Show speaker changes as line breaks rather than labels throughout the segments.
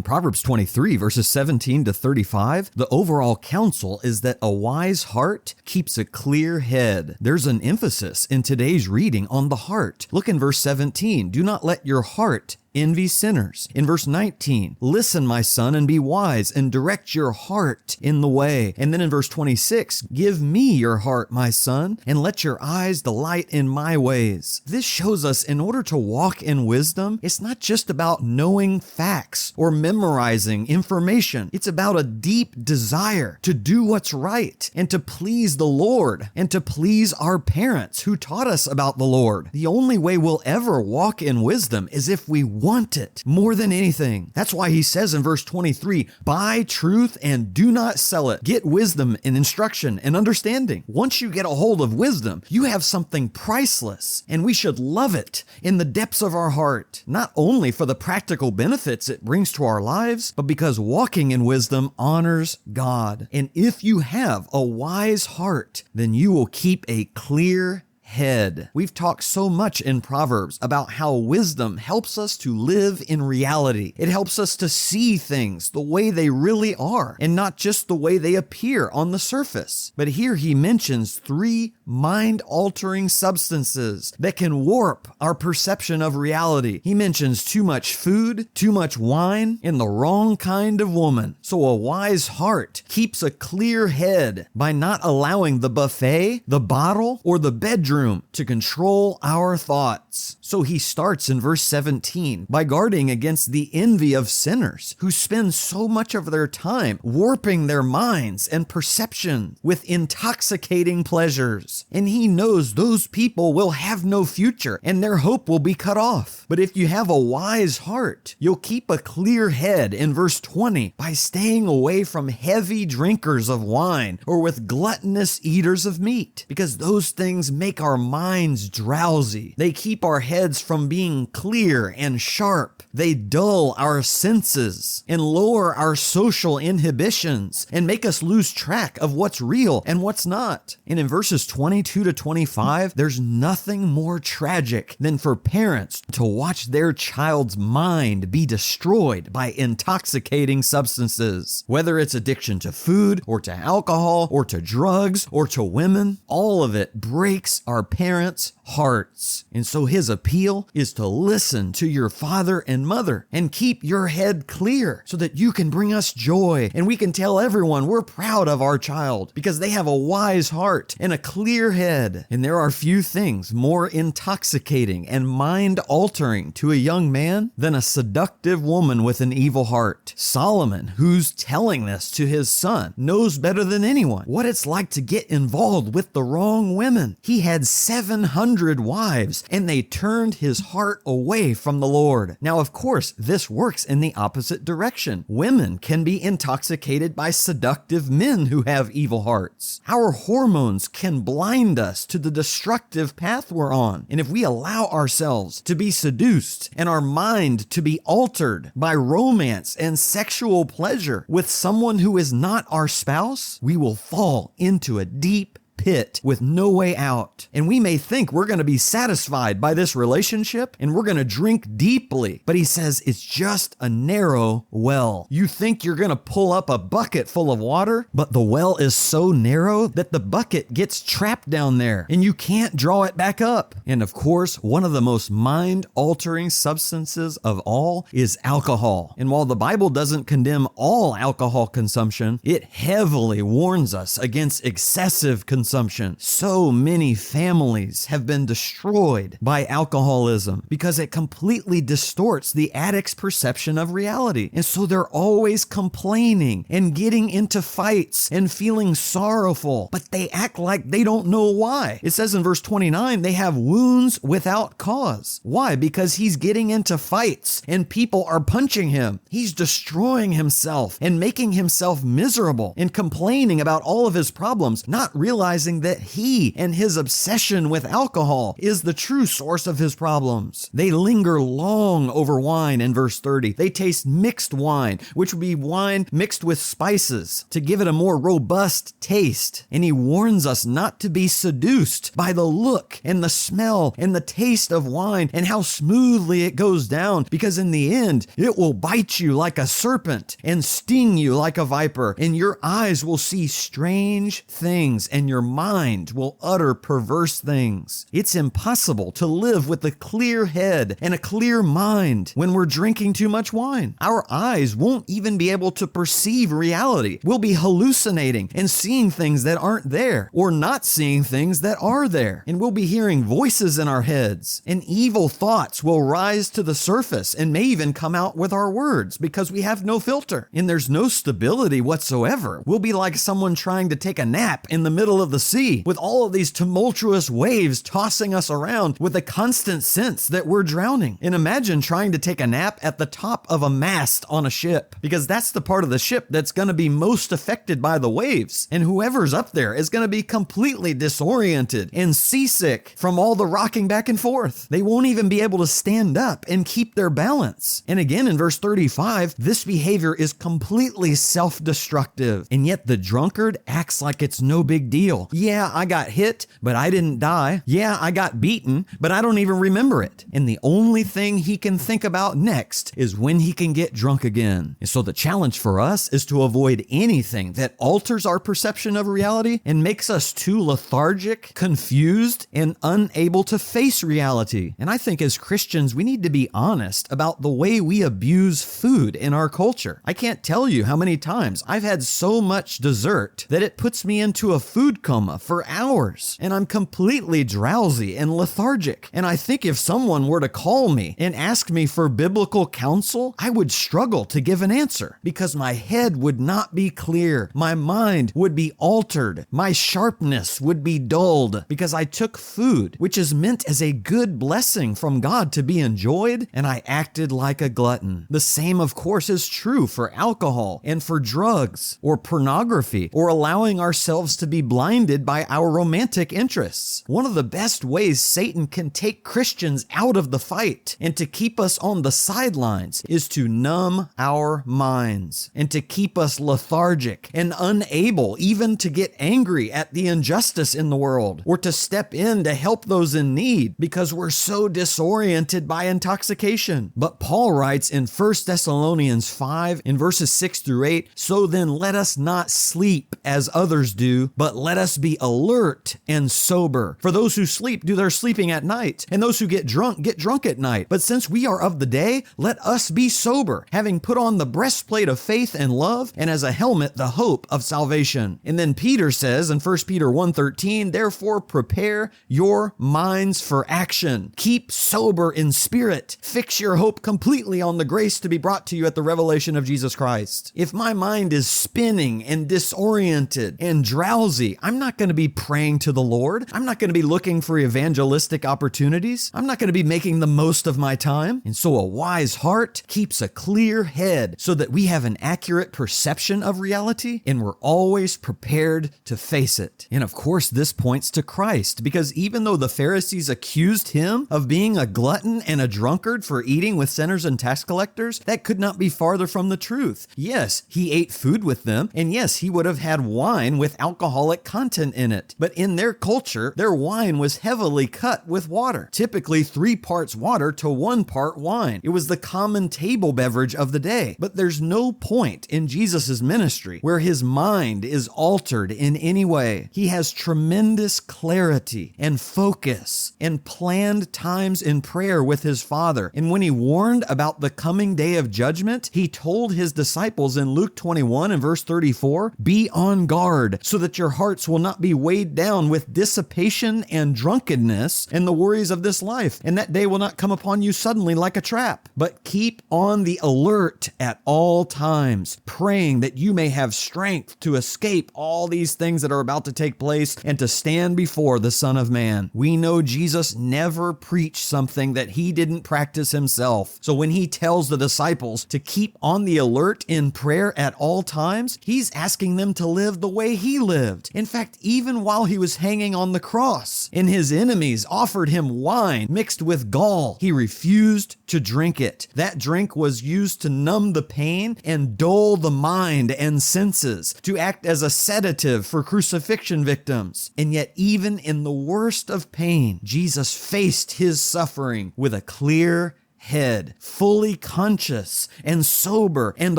Proverbs 23, verses 17 to 35, the overall counsel is that a wise heart keeps a clear head. There's an emphasis in today's reading on the heart. Look in verse 17. Do not let your heart envy sinners. In verse 19, listen, my son, and be wise, and direct your heart in the way. And then in verse 26, give me your heart, my son, and let your eyes delight in my ways. This shows us in order to walk in wisdom, it's not just about knowing facts or memorizing information. It's about a deep desire to do what's right and to please the Lord and to please our parents who taught us about the Lord. The only way we'll ever walk in wisdom is if we want it more than anything. That's why he says in verse 23, buy truth and do not sell it. Get wisdom and instruction and understanding. Once you get a hold of wisdom, you have something priceless, and we should love it in the depths of our heart, not only for the practical benefits it brings to our lives, but because walking in wisdom honors God. And if you have a wise heart, then you will keep a clear head. We've talked so much in Proverbs about how wisdom helps us to live in reality. It helps us to see things the way they really are and not just the way they appear on the surface. But here he mentions 3 mind-altering substances that can warp our perception of reality. He mentions too much food, too much wine, and the wrong kind of woman. So a wise heart keeps a clear head by not allowing the buffet, the bottle, or the bedroom to control our thoughts. So he starts in verse 17 by guarding against the envy of sinners who spend so much of their time warping their minds and perception with intoxicating pleasures. And he knows those people will have no future and their hope will be cut off. But if you have a wise heart, you'll keep a clear head in verse 20 by staying away from heavy drinkers of wine or with gluttonous eaters of meat, because those things make our minds drowsy. They keep our heads from being clear and sharp. They dull our senses and lower our social inhibitions and make us lose track of what's real and what's not. And in verses 22 to 25, there's nothing more tragic than for parents to watch their child's mind be destroyed by intoxicating substances. Whether it's addiction to food or to alcohol or to drugs or to women, all of it breaks our parents' hearts. And so his appeal is to listen to your father and mother and keep your head clear so that you can bring us joy and we can tell everyone we're proud of our child because they have a wise heart and a clear head. And there are few things more intoxicating and mind-altering to a young man than a seductive woman with an evil heart. Solomon, who's telling this to his son, knows better than anyone what it's like to get involved with the wrong women. He had 700 wives, and they turned his heart away from the Lord. Now, of course, this works in the opposite direction. Women can be intoxicated by seductive men who have evil hearts. Our hormones can blind us to the destructive path we're on. And if we allow ourselves to be seduced and our mind to be altered by romance and sexual pleasure with someone who is not our spouse, we will fall into a deep pit with no way out. And we may think we're going to be satisfied by this relationship and we're going to drink deeply. But he says it's just a narrow well. You think you're going to pull up a bucket full of water, but the well is so narrow that the bucket gets trapped down there and you can't draw it back up. And of course, one of the most mind-altering substances of all is alcohol. And while the Bible doesn't condemn all alcohol consumption, it heavily warns us against excessive consumption. So many families have been destroyed by alcoholism because it completely distorts the addict's perception of reality. And so they're always complaining and getting into fights and feeling sorrowful, but they act like they don't know why. It says in verse 29, they have wounds without cause. Why? Because he's getting into fights and people are punching him. He's destroying himself and making himself miserable and complaining about all of his problems, not realizing realizing that he and his obsession with alcohol is the true source of his problems. They linger long over wine in verse 30. They taste mixed wine, which would be wine mixed with spices to give it a more robust taste. And he warns us not to be seduced by the look and the smell and the taste of wine and how smoothly it goes down, because in the end, it will bite you like a serpent and sting you like a viper, and your eyes will see strange things and your mind will utter perverse things. It's impossible to live with a clear head and a clear mind when we're drinking too much wine. Our eyes won't even be able to perceive reality. We'll be hallucinating and seeing things that aren't there, or not seeing things that are there. And we'll be hearing voices in our heads, and evil thoughts will rise to the surface and may even come out with our words because we have no filter and there's no stability whatsoever. We'll be like someone trying to take a nap in the middle of the sea with all of these tumultuous waves tossing us around with a constant sense that we're drowning. And imagine trying to take a nap at the top of a mast on a ship, because that's the part of the ship that's going to be most affected by the waves. And whoever's up there is going to be completely disoriented and seasick from all the rocking back and forth. They won't even be able to stand up and keep their balance. And again, in verse 35, this behavior is completely self-destructive. And yet the drunkard acts like it's no big deal. Yeah, I got hit, but I didn't die. Yeah, I got beaten, but I don't even remember it. And the only thing he can think about next is when he can get drunk again. And so the challenge for us is to avoid anything that alters our perception of reality and makes us too lethargic, confused, and unable to face reality. And I think as Christians, we need to be honest about the way we abuse food in our culture. I can't tell you how many times I've had so much dessert that it puts me into a food coma for hours, and I'm completely drowsy and lethargic. And I think if someone were to call me and ask me for biblical counsel, I would struggle to give an answer because my head would not be clear. My mind would be altered. My sharpness would be dulled because I took food, which is meant as a good blessing from God to be enjoyed, and I acted like a glutton. The same, of course, is true for alcohol and for drugs or pornography or allowing ourselves to be blinded by our romantic interests. One of the best ways Satan can take Christians out of the fight and to keep us on the sidelines is to numb our minds and to keep us lethargic and unable even to get angry at the injustice in the world or to step in to help those in need because we're so disoriented by intoxication. But Paul writes in 1 Thessalonians 5 in verses 6 through 8, "So then let us not sleep as others do, but let us be alert and sober. For those who sleep do their sleeping at night, and those who get drunk at night. But since we are of the day, let us be sober, having put on the breastplate of faith and love, and as a helmet the hope of salvation." And then Peter says in 1 Peter 1:13, "Therefore prepare your minds for action. Keep sober in spirit. Fix your hope completely on the grace to be brought to you at the revelation of Jesus Christ." If my mind is spinning and disoriented and drowsy, I'm not going to be praying to the Lord. I'm not going to be looking for evangelistic opportunities. I'm not going to be making the most of my time. And so a wise heart keeps a clear head so that we have an accurate perception of reality and we're always prepared to face it. And of course, this points to Christ, because even though the Pharisees accused him of being a glutton and a drunkard for eating with sinners and tax collectors, that could not be farther from the truth. Yes, he ate food with them, and yes, he would have had wine with alcoholic content in it. But in their culture, their wine was heavily cut with water, typically 3 parts water to 1 part wine. It was the common table beverage of the day. But there's no point in Jesus' ministry where his mind is altered in any way. He has tremendous clarity and focus and planned times in prayer with his Father. And when he warned about the coming day of judgment, he told his disciples in Luke 21 and verse 34, "Be on guard so that your hearts will not be weighed down with dissipation and drunkenness and the worries of this life, and that day will not come upon you suddenly like a trap. But keep on the alert at all times, praying that you may have strength to escape all these things that are about to take place and to stand before the Son of Man." We know Jesus never preached something that he didn't practice himself. So when he tells the disciples to keep on the alert in prayer at all times, he's asking them to live the way he lived. In fact, fact, even while he was hanging on the cross and his enemies offered him wine mixed with gall, he refused to drink it. That drink was used to numb the pain and dull the mind and senses, to act as a sedative for crucifixion victims. And yet, even in the worst of pain, Jesus faced his suffering with a clear head, fully conscious and sober and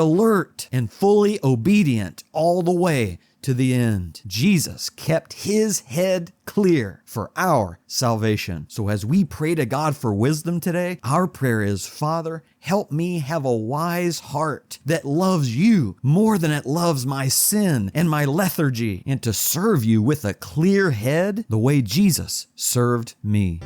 alert and fully obedient all the way to the end. Jesus kept his head clear for our salvation. So as we pray to God for wisdom today, our prayer is, Father, help me have a wise heart that loves you more than it loves my sin and my lethargy, and to serve you with a clear head the way Jesus served me.